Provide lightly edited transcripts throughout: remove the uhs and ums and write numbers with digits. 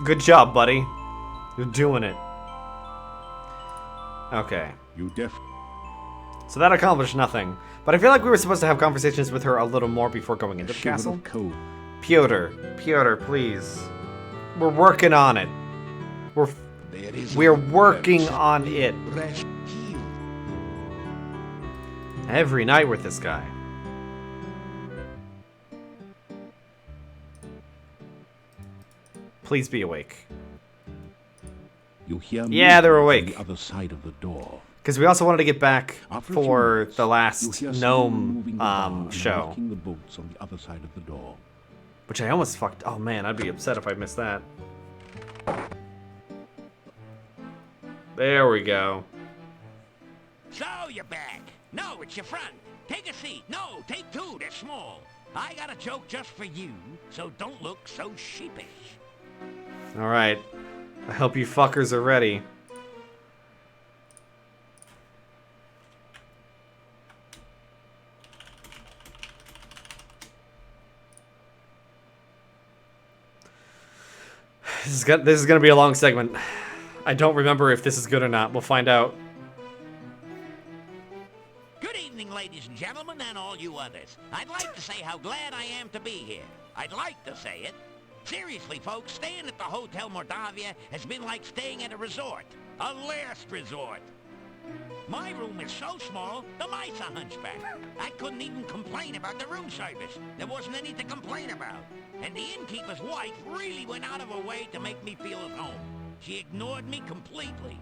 Good job, buddy. You're doing it. Okay. So that accomplished nothing. But I feel like we were supposed to have conversations with her a little more before going into the castle. Piotr, please. We're working on it. We're working on it. Every night with this guy. Please be awake. You hear Yeah, they're awake. on the other side of the door. Because we also wanted to get back After a few for minutes, the you last hear someone moving gnome the bar and show. rocking the boats on the other side of the door. Which I almost fucked. Oh man, I'd be upset if I missed that. There we go. So you're back. No, it's your friend. Take a seat. No, take two. They're small. I got a joke just for you, so don't look so sheepish. Alright. I hope you fuckers are ready. This is gonna be a long segment. I don't remember if this is good or not. We'll find out. Good evening, ladies and gentlemen, and all you others. I'd like to say how glad I am to be here. I'd like to say it. Seriously, folks, staying at the Hotel Mordavia has been like staying at a resort. A last resort. My room is so small, the mice are hunchback. I couldn't even complain about the room service. There wasn't any to complain about. And the innkeeper's wife really went out of her way to make me feel at home. She ignored me completely.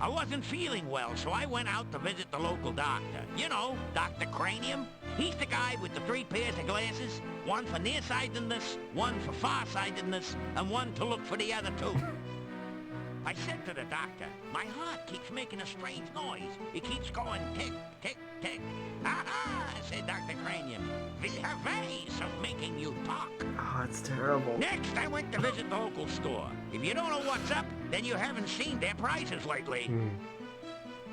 I wasn't feeling well, so I went out to visit the local doctor. You know, Dr. Cranium. He's the guy with the 3 pairs of glasses. One for nearsightedness, one for farsightedness, and one to look for the other 2. I said to the doctor, my heart keeps making a strange noise. It keeps going tick, tick, tick. Aha, said Dr. Cranium. We have ways of making you talk. Oh, it's terrible. Next, I went to visit the local store. If you don't know what's up, then you haven't seen their prices lately.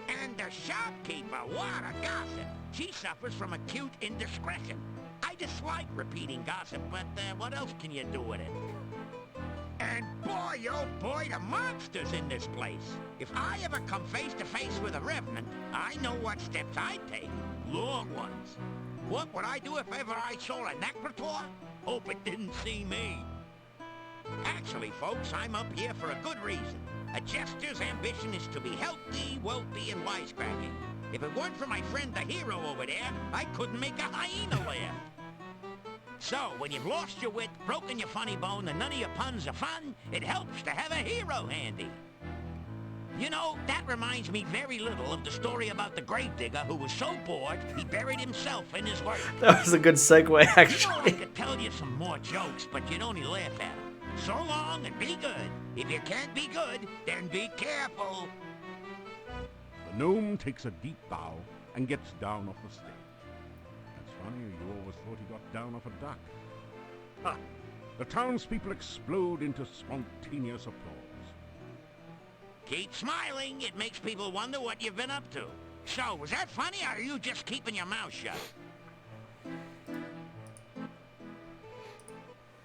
And the shopkeeper, what a gossip. She suffers from acute indiscretion. I dislike repeating gossip, but what else can you do with it? And boy, oh boy, the monsters in this place. If I ever come face to face with a revenant, I know what steps I'd take. Long ones. What would I do if ever I saw a Necrotor? Hope it didn't see me. Actually, folks, I'm up here for a good reason. A jester's ambition is to be healthy, wealthy, and wisecracking. If it weren't for my friend the hero over there, I couldn't make a hyena laugh. So, when you've lost your wit, broken your funny bone, and none of your puns are fun, it helps to have a hero handy. You know, that reminds me very little of the story about the gravedigger who was so bored, he buried himself in his work. That was a good segue, You know, I actually. could tell you some more jokes, but you'd only laugh at them. So long and be good. If you can't be good, then be careful. The gnome takes a deep bow and gets down off the stage. That's funny, you always thought he got down off a duck. Ha! The townspeople explode into spontaneous applause. Keep smiling. It makes people wonder what you've been up to. So, was that funny, or are you just keeping your mouth shut?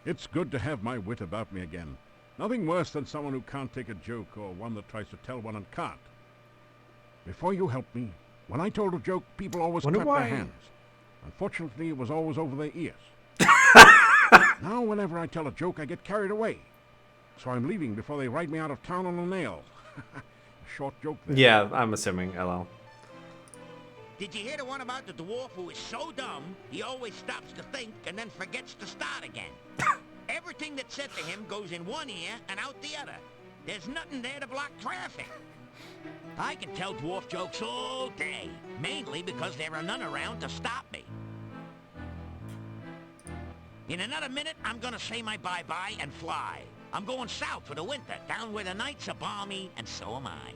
It's good to have my wit about me again. Nothing worse than someone who can't take a joke or one that tries to tell one and can't. Before you helped me, when I told a joke, people always Wonder clapped why. their hands. Unfortunately, it was always over their ears. Now, whenever I tell a joke, I get carried away. So I'm leaving before they write me out of town on a nail. A short joke there. Yeah, I'm assuming, LL. Did you hear the one about the dwarf who is so dumb, he always stops to think and then forgets to start again? Everything that's said to him goes in one ear and out the other. There's nothing there to block traffic. I can tell dwarf jokes all day, mainly because there are none around to stop me. In another minute, I'm gonna say my bye-bye and fly. I'm going south for the winter, down where the nights are balmy, and so am I.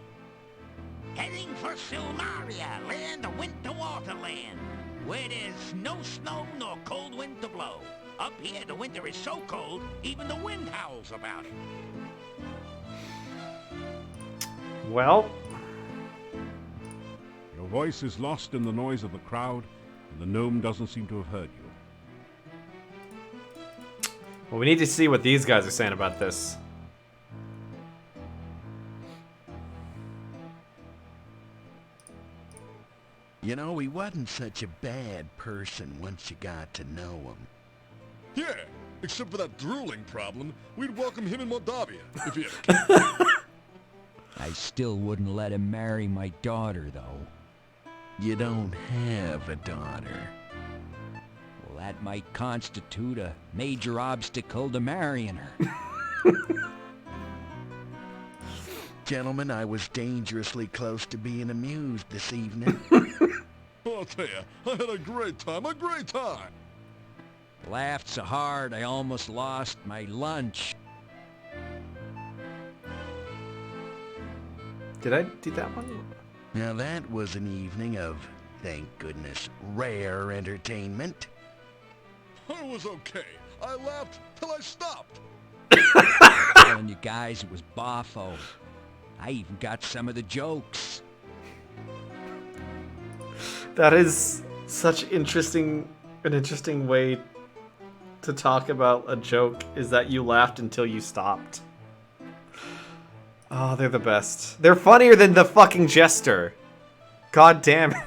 Heading for Silmaria, land of winter waterland, where there's no snow nor cold wind to blow. Up here, the winter is so cold, even the wind howls about it. Well, Your voice is lost in the noise of the crowd, and the gnome doesn't seem to have heard you. Well, we need to see what these guys are saying about this. You know, he wasn't such a bad person once you got to know him. Yeah, except for that drooling problem, we'd welcome him in Moldavia, if he ever came. I still wouldn't let him marry my daughter, though. You don't have a daughter. Well, that might constitute a major obstacle to marrying her. Gentlemen, I was dangerously close to being amused this evening. I'll tell you, I had a great time, a great time! Laughed so hard I almost lost my lunch. Did I do that one? Now that was an evening of, thank goodness, rare entertainment. I was okay. I laughed till I stopped. Telling you guys it was boffo. I even got some of the jokes. That is such an interesting way to talk about a joke, is that you laughed until you stopped. Oh, they're the best. They're funnier than the fucking jester. God damn it.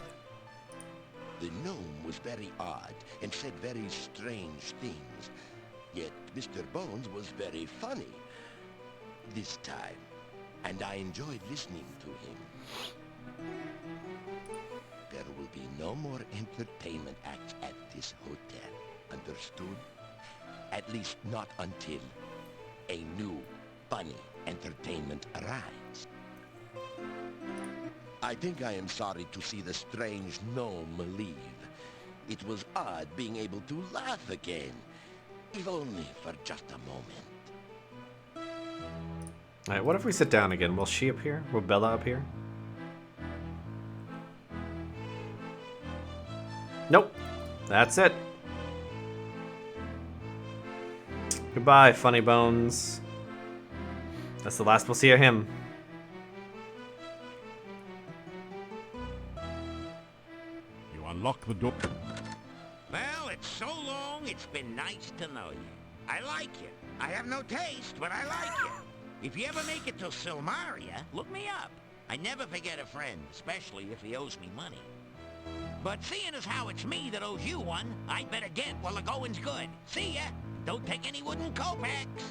The gnome was very odd and said very strange things. Yet Mr. Bones was very funny this time, and I enjoyed listening to him. There will be no more entertainment acts at this hotel. Understood? At least not until a new funny entertainment arrives. I think I am sorry to see the strange gnome leave. It was odd being able to laugh again, if only for just a moment. Alright, what if we sit down again? Will she appear? Will Bella appear? Nope. That's it. Goodbye, Funny Bones. That's the last we'll see of him. You unlock the door. Well, it's so long, it's been nice to know you. I like you. I have no taste, but I like you. If you ever make it to Silmaria, look me up. I never forget a friend, especially if he owes me money. But seeing as how it's me that owes you one, I'd better get while the going's good. See ya! Don't take any wooden kopecks!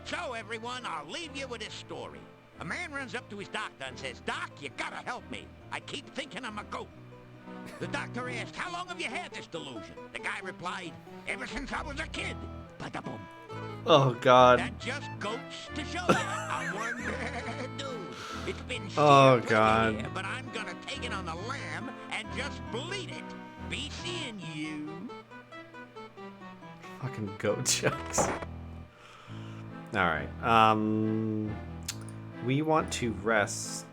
So, everyone, I'll leave you with this story. A man runs up to his doctor and says, "Doc, you gotta help me. I keep thinking I'm a goat." The doctor asked, "How long have you had this delusion?" The guy replied, "Ever since I was a kid." Ba-da-boom. Oh, God. That just goes to show you I'm one bad dude. It's been Oh, sheer God. here, but I'm gonna take it on the lamb and just bleed it. Be seeing you. Fucking goat jokes. Alright, we want to rest.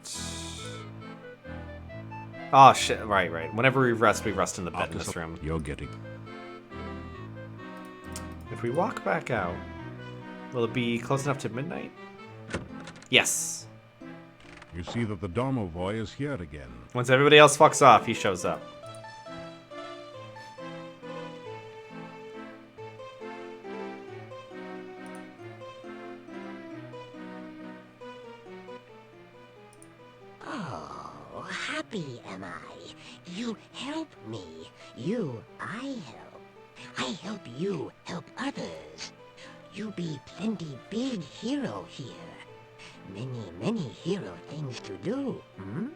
Oh shit, right. Whenever we rest in the bed in this room. You're getting. If we walk back out, will it be close enough to midnight? Yes. You see that the Domovoy is here again. Once everybody else fucks off, he shows up. Oh, happy am I. You help me. You, I help. I help you help others. You be plenty big hero here. Many hero things to do, hmm?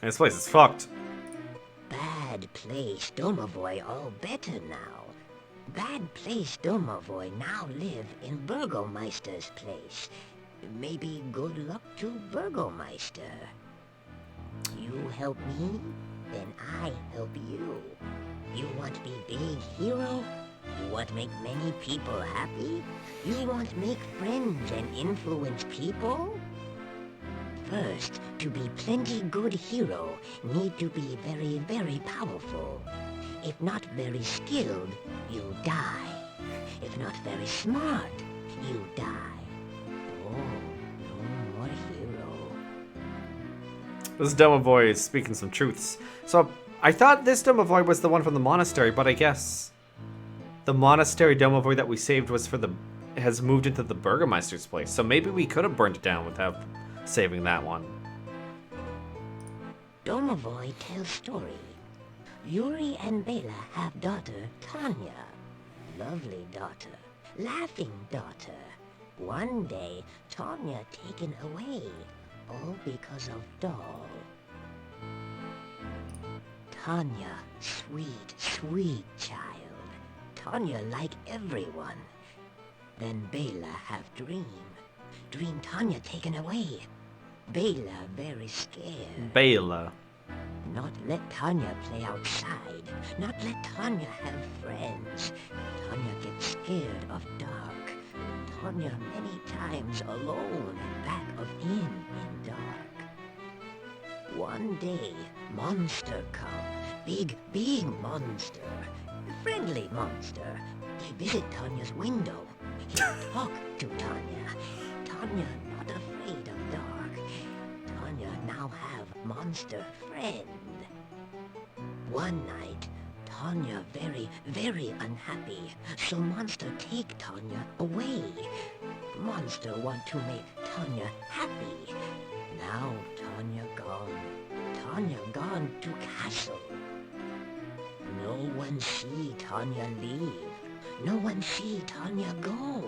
This place is fucked. Bad place Domovoy all better now. Bad place Domovoy now live in Burgomeister's place. Maybe good luck to Burgomeister. You help me, then I help you. You want be big hero? You want make many people happy? You want make friends and influence people? First, to be plenty good hero, need to be very powerful. If not very skilled, you die. If not very smart, you die. Oh, no more hero. This Domovoy is speaking some truths. So, I thought this Domovoy was the one from the monastery, but I guess... the monastery domovoy that we saved was for the has moved into the Burgomeister's place. So maybe we could have burned it down without saving that one. Domovoy tells story. Yuri and Bela have daughter Tanya. Lovely daughter. Laughing daughter. One day, Tanya taken away. All because of doll. Tanya, sweet, sweet child. Tanya like everyone. Then Bela have dream. Dream Tanya taken away. Bela very scared. Bela. Not let Tanya play outside. Not let Tanya have friends. Tanya gets scared of dark. Tanya many times alone back of in dark. One day, monster come. Big, big monster. Friendly monster. They visit Tanya's window. He talk to Tanya. Tanya not afraid of dark. Tanya now have monster friend. One night, Tanya very, very unhappy. So monster take Tanya away. Monster want to make Tanya happy. Now Tanya gone. Tanya gone to castle. No one see Tanya leave. No one see Tanya go.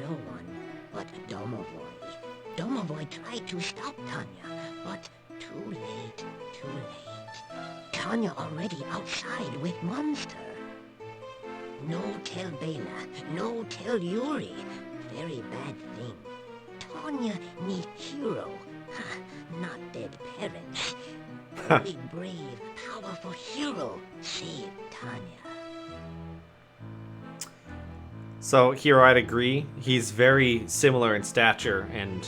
No one but Domovoy. Domovoy tried to stop Tanya, but too late, too late. Tanya already outside with monster. No tell Bela, no tell Yuri. Very bad thing. Tanya need hero, not dead parents. Very brave, powerful hero save Tanya. So, Hero, I'd agree. He's very similar in stature and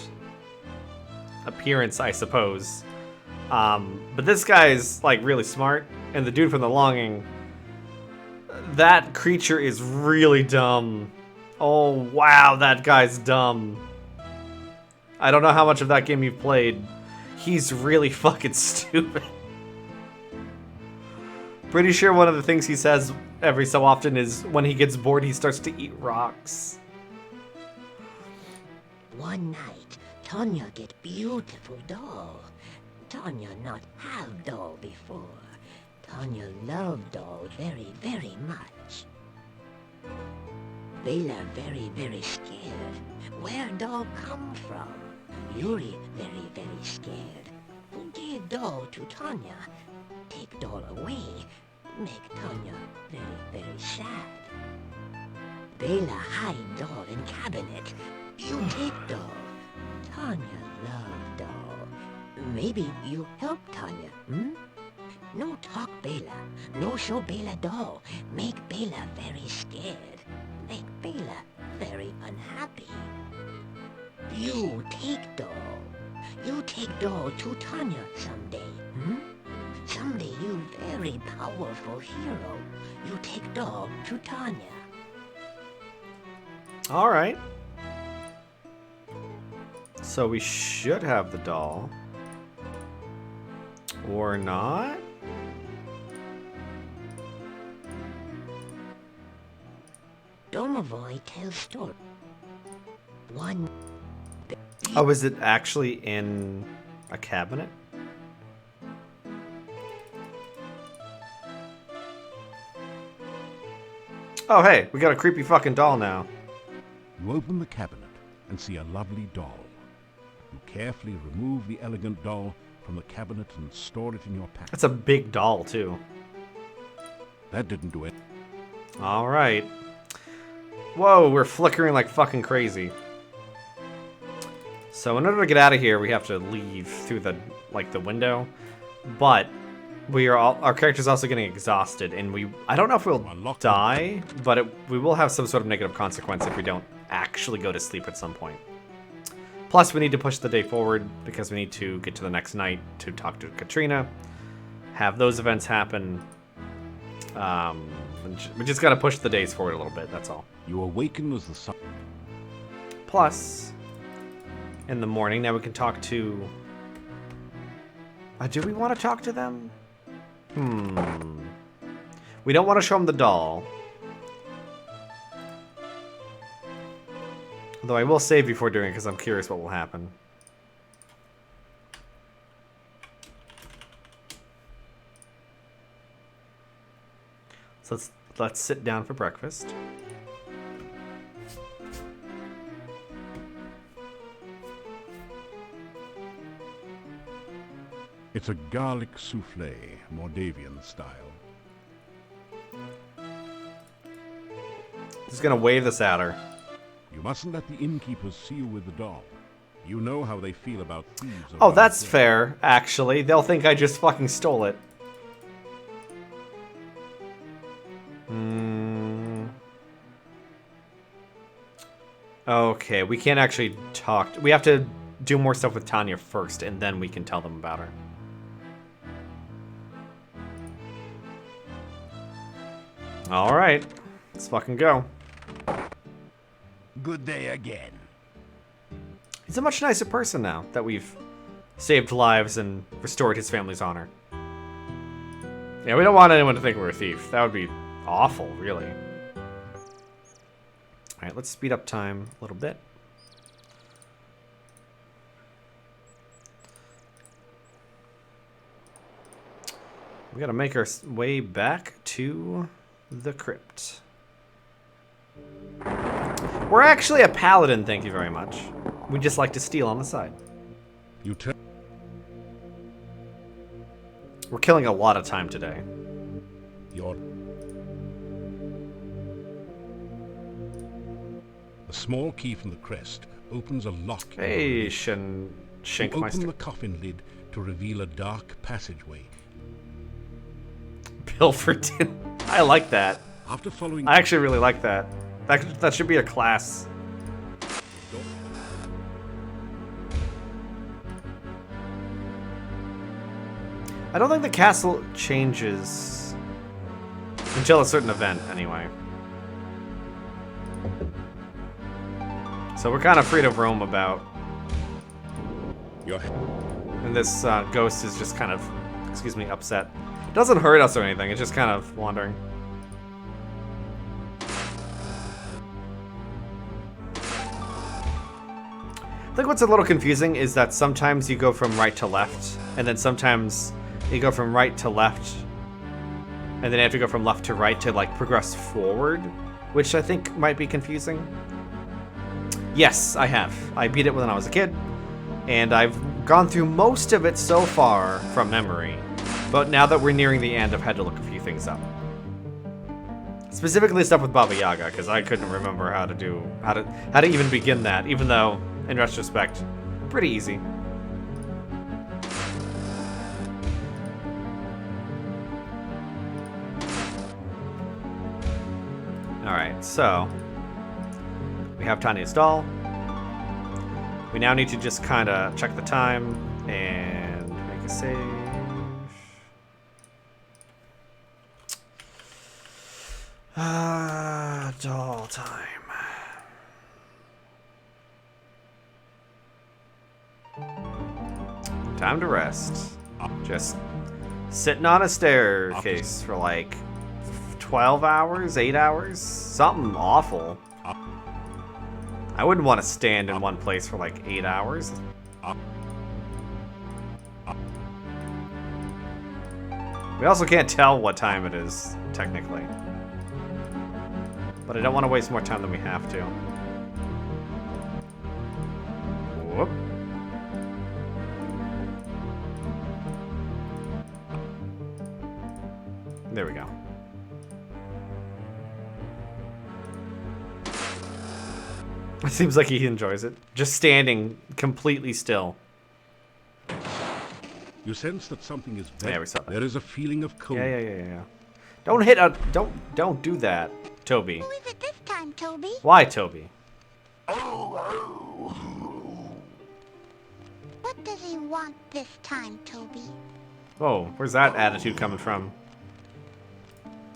appearance, I suppose. But this guy's, like, really smart. And the dude from The Longing, that creature is really dumb. Oh, wow, that guy's dumb. I don't know how much of that game you've played. He's really fucking stupid. Pretty sure one of the things he says every so often is when he gets bored, he starts to eat rocks. One night, Tanya get beautiful doll. Tanya not have doll before. Tanya love doll very, very much. Bela very, very scared. Where doll come from? Yuri very, very scared. Who gave doll to Tanya? Take doll away. Make Tanya very, very sad. Bela hide doll in cabinet. You take doll. Tanya love doll. Maybe you help Tanya, hmm? No talk Bela. No show Bela doll. Make Bela very scared. Make Bela very unhappy. You take doll. You take doll to Tanya someday, hmm? Someday you very powerful hero. You take doll to Tanya. Alright. So we should have the doll. Or not? Domovoy tells story. One. Oh, is it actually in a cabinet? Oh, hey, we got a creepy fucking doll now. You open the cabinet and see a lovely doll. You carefully remove the elegant doll from the cabinet and store it in your pack. That's a big doll, too. That didn't do it. Alright. Whoa, we're flickering like fucking crazy. So in order to get out of here, we have to leave through the window. But our character's also getting exhausted, and I don't know if we'll die, but we will have some sort of negative consequence if we don't actually go to sleep at some point. Plus, we need to push the day forward because we need to get to the next night to talk to Katrina, have those events happen. We just gotta push the days forward a little bit, that's all. You awaken as the sun. Plus, in the morning, now we can talk to... do we want to talk to them? We don't want to show them the doll. Though I will save before doing it because I'm curious what will happen. So let's sit down for breakfast. It's a garlic souffle, Mordavian style. Just gonna wave this at her. You mustn't let the innkeepers see you with the doll. You know how they feel about thieves. Oh, around that's here. fair, actually. They'll think I just fucking stole it. Okay, we can't actually talk. We have to do more stuff with Tanya first, and then we can tell them about her. Alright, let's fucking go. Good day again. He's a much nicer person now that we've saved lives and restored his family's honor. Yeah, we don't want anyone to think we're a thief. That would be awful, really. Alright, let's speed up time a little bit. We gotta make our way back to the crypt. We're actually a paladin, thank you very much. We just like to steal on the side. You tell We're killing a lot of time today. your... A small key from the crest opens a lock. in the Hey, roof. You open Shankmeister. the coffin lid to reveal a dark passageway. Pilferton. I like that. After following... I actually really like that. That should be a class. I don't think the castle changes until a certain event, anyway. So we're kind of free to roam about. Your... And this ghost is just kind of, excuse me, upset. It doesn't hurt us or anything, it's just kind of wandering. I think what's a little confusing is that sometimes you go from right to left, and then sometimes you go from right to left, and then you have to go from left to right to like progress forward, which I think might be confusing. Yes, I have. I beat it when I was a kid, and I've gone through most of it so far from memory, but now that we're nearing the end, I've had to look a few things up. Specifically stuff with Baba Yaga, because I couldn't remember how to even begin that, even though, in retrospect, pretty easy. Alright, so we have Tanya's doll. We now need to just kind of check the time and make a save. Doll time. Time to rest. Just sitting on a staircase for like 12 hours, 8 hours, something awful. I wouldn't want to stand in one place for like 8 hours. We also can't tell what time it is, technically. But I don't want to waste more time than we have to. Whoop. There we go. It seems like he enjoys it. Just standing completely still. You sense that something is Yeah, we saw that. There is a feeling of cold. Yeah. Don't hit a... Don't do that, Toby. Who is it this time, Toby? Why, Toby? What does he want this time, Toby? Whoa, where's that attitude coming from?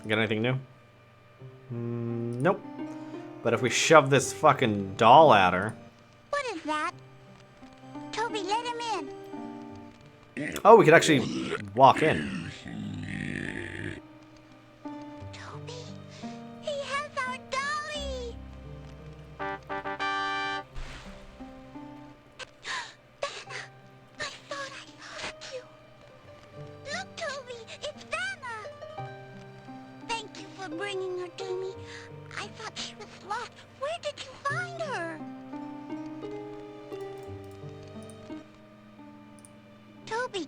Got anything new? Nope. But if we shove this fucking doll at her... What is that? Toby, let him in. Oh, we could actually walk in. Toby, he has our dolly.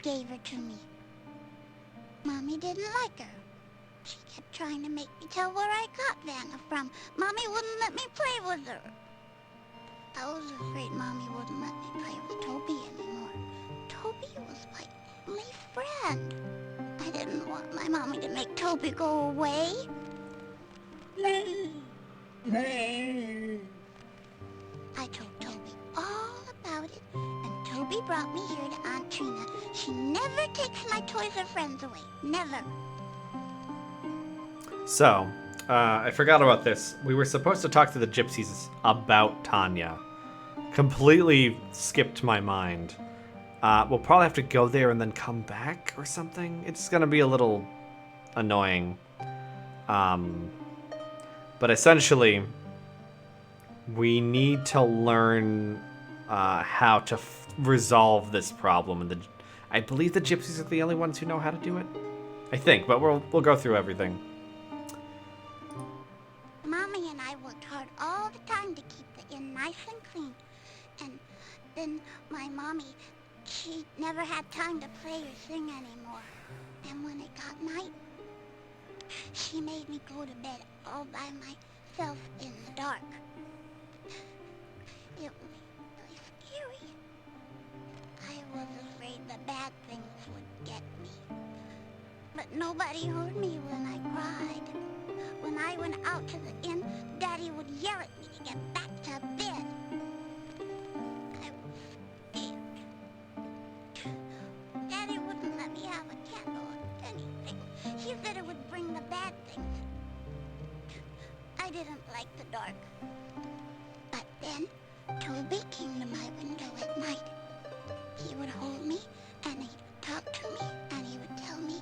gave her to me. Mommy didn't like her. She kept trying to make me tell where I got Vanna from. Mommy wouldn't let me play with her. I was afraid Mommy wouldn't let me play with Toby anymore. Toby was my only friend. I didn't want my mommy to make Toby go away. I told Toby all about it, and Toby brought me here to Aunt Trina. She never takes my toys or friends away. Never. So, I forgot about this. We were supposed to talk to the gypsies about Tanya. Completely skipped my mind. We'll probably have to go there and then come back or something. It's gonna be a little annoying. But essentially, we need to learn how to resolve this problem. And I believe the gypsies are the only ones who know how to do it. I think, but we'll go through everything. Mommy and I worked hard all the time to keep the inn nice and clean. And then my mommy, she never had time to play or sing anymore. And when it got night, she made me go to bed all by myself in the dark. It was really scary. I was afraid the bad things would get me. But nobody heard me when I cried. When I went out to the inn, Daddy would yell at me to get back to bed. I was scared. Daddy wouldn't let me have a candle or anything. He said it would bring the bad things. I didn't like the dark. But then, Toby came to my window at night. He would hold me, and he'd talk to me, and he would tell me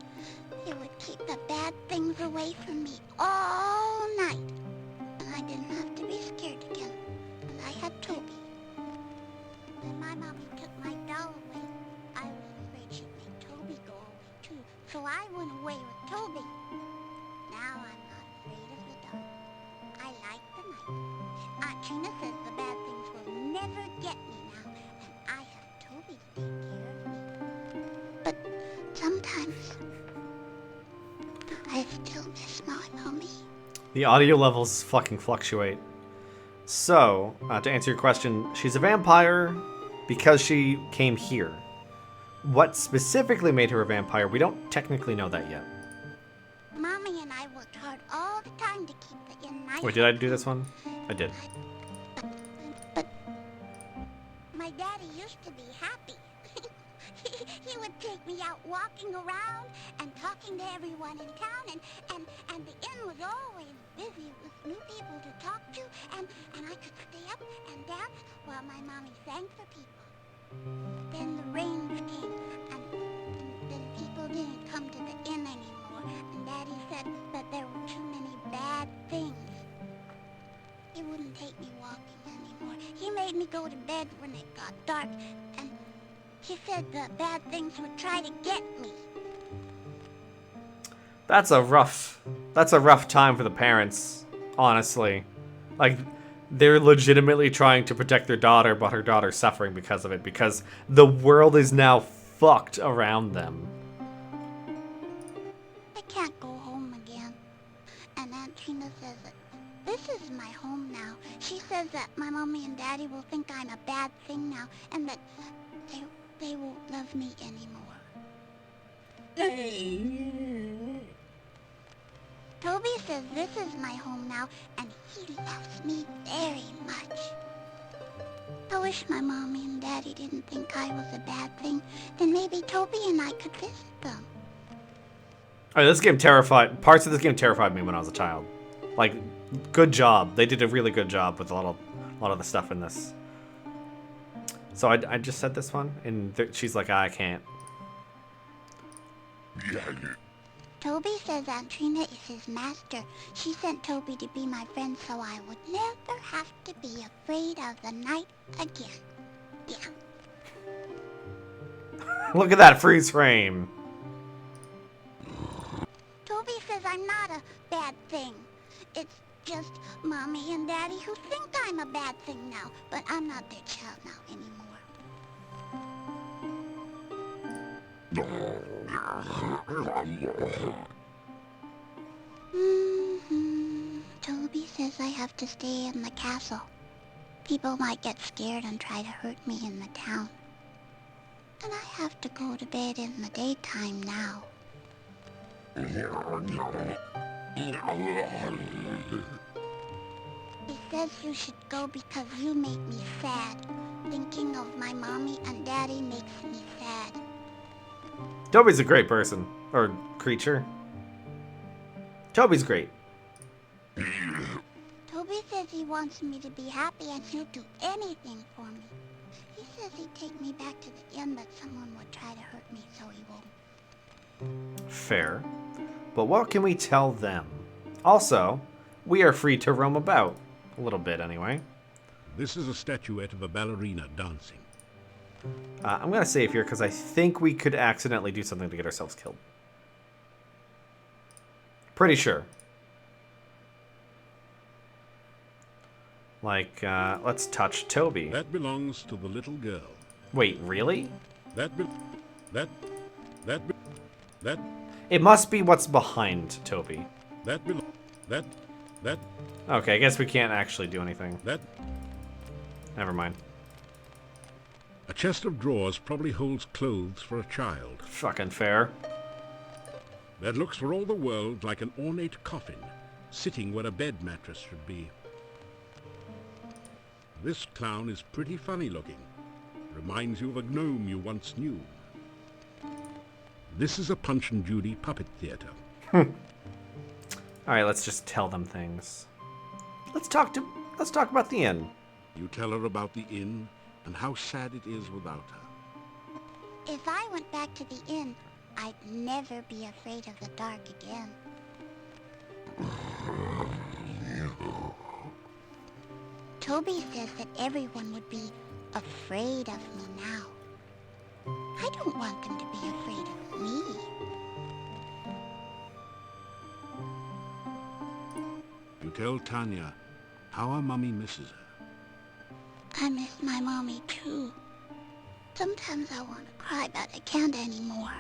he would keep the bad things away from me all night. And I didn't have to be scared again, because I had Toby. When my mommy took my doll away, I was afraid she'd make Toby go away too, so I went away with Toby. Now I'm not afraid of the dark. I like the night. Aunt Trina says the bad things will never get me now, and I have Toby to take care of me. But sometimes I still miss my mommy. The audio levels fucking fluctuate. So, to answer your question, she's a vampire because she came here. What specifically made her a vampire, we don't technically know that yet. Mommy and I worked hard all the time to keep the inn nice. Wait, did I do this one? I did. But my daddy used to be happy. He would take me out walking around and talking to everyone in town, and the inn was always busy with new people to talk to, and I could stay up and dance while my mommy sang for people. Then the rains came, and then people didn't come to the inn anymore, and Daddy said that there were too many bad things. He wouldn't take me walking anymore. He made me go to bed when it got dark, and he said the bad things would try to get me. That's a rough time for the parents, honestly. Like, they're legitimately trying to protect their daughter, but her daughter's suffering because of it, because the world is now fucked around them. I can't go home again. And Aunt Trina says that this is my home now. She says that my mommy and daddy will think I'm a bad thing now, and that they won't love me anymore. Toby says this is my home now, and he loves me very much. I wish my mommy and daddy didn't think I was a bad thing. Then maybe Toby and I could visit them. Alright, parts of this game terrified me when I was a child. Like, good job. They did a really good job with a lot of the stuff in this. So I just said this one, and she's like, I can't. Toby says Aunt Trina is his master. She sent Toby to be my friend so I would never have to be afraid of the night again. Yeah. Look at that freeze frame. Toby says I'm not a bad thing. It's just Mommy and Daddy who think I'm a bad thing now, but I'm not their child now anymore. Toby says I have to stay in the castle. People might get scared and try to hurt me in the town. And I have to go to bed in the daytime now. He says you should go because you make me sad. Thinking of my mommy and daddy makes me sad. Toby's a great person. Or creature. Toby's great. Toby says he wants me to be happy and he'll do anything for me. He says he'd take me back to the inn, but someone would try to hurt me, so he won't. Fair. But what can we tell them? Also, we are free to roam about. A little bit, anyway. This is a statuette of a ballerina dancing. I'm going to save here because I think we could accidentally do something to get ourselves killed. Pretty sure. Like, let's touch Toby. That belongs to the little girl. Wait, really? That. It must be what's behind Toby. That. Okay, I guess we can't actually do anything. That. Never mind. A chest of drawers probably holds clothes for a child. Fucking fair. That looks for all the world like an ornate coffin, sitting where a bed mattress should be. This clown is pretty funny looking. Reminds you of a gnome you once knew. This is a Punch and Judy puppet theater. Alright, let's just tell them things. Let's talk about the inn. You tell her about the inn and how sad it is without her. If I went back to the inn, I'd never be afraid of the dark again. Toby says that everyone would be afraid of me now. I don't want them to be afraid of me. You tell Tanya how her mummy misses her. I miss my mommy too. Sometimes I want to cry, but I can't anymore.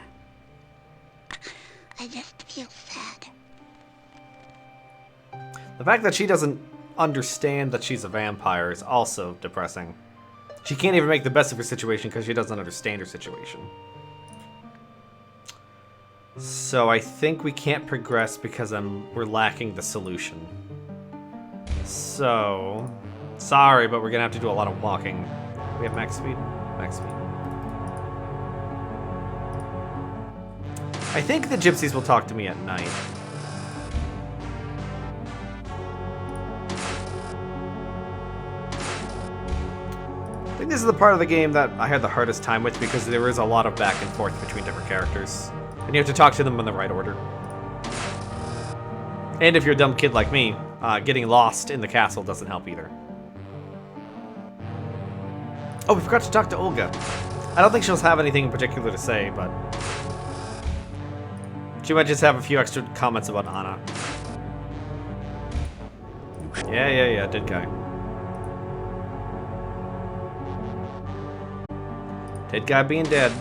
I just feel sad. The fact that she doesn't understand that she's a vampire is also depressing. She can't even make the best of her situation because she doesn't understand her situation. So I think we can't progress because we're lacking the solution. So, sorry, but we're gonna have to do a lot of walking. We have max speed? Max speed. I think the gypsies will talk to me at night. I think this is the part of the game that I had the hardest time with because there is a lot of back and forth between different characters. And you have to talk to them in the right order. And if you're a dumb kid like me, getting lost in the castle doesn't help either. Oh, we forgot to talk to Olga. I don't think she'll have anything in particular to say, but she might just have a few extra comments about Anna. Yeah, dead guy. Dead guy being dead.